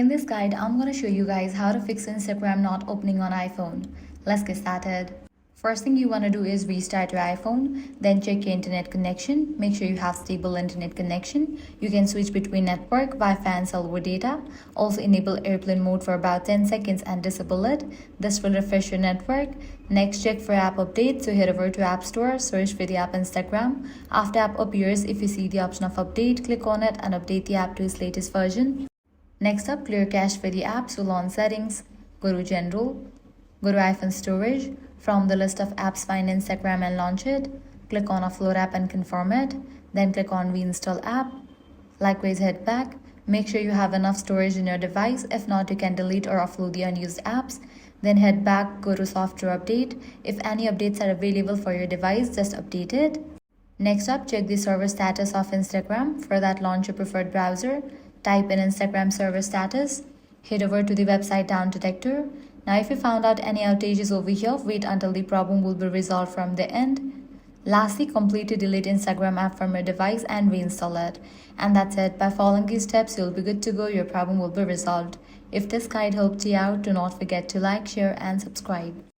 In this guide, I'm going to show you guys how to fix Instagram not opening on iPhone. Let's get started. First thing you want to do is restart your iPhone, then check your internet connection. Make sure you have stable internet connection. You can switch between network, Wi-Fi and cellular data. Also enable airplane mode for about 10 seconds and disable it. This will refresh your network. Next, check for app updates. So head over to App Store, search for the app Instagram. After app appears, if you see the option of update, click on it and update the app to its latest version. Next up, clear cache for the app. So launch settings, go to general, go to iPhone storage. From the list of apps, find Instagram and launch it. Click on offload app and confirm it. Then click on reinstall app. Likewise, head back. Make sure you have enough storage in your device. If not, you can delete or offload the unused apps. Then head back, go to software update. If any updates are available for your device, just update it. Next up, check the server status of Instagram. For that, launch your preferred browser. Type in Instagram server status. Head over to the website down detector. Now, if you found out any outages over here, wait until the problem will be resolved from the end. Lastly, completely delete Instagram app from your device and reinstall it. And that's it. By following these steps, you'll be good to go. Your problem will be resolved. If this guide helped you out, do not forget to like, share, and subscribe.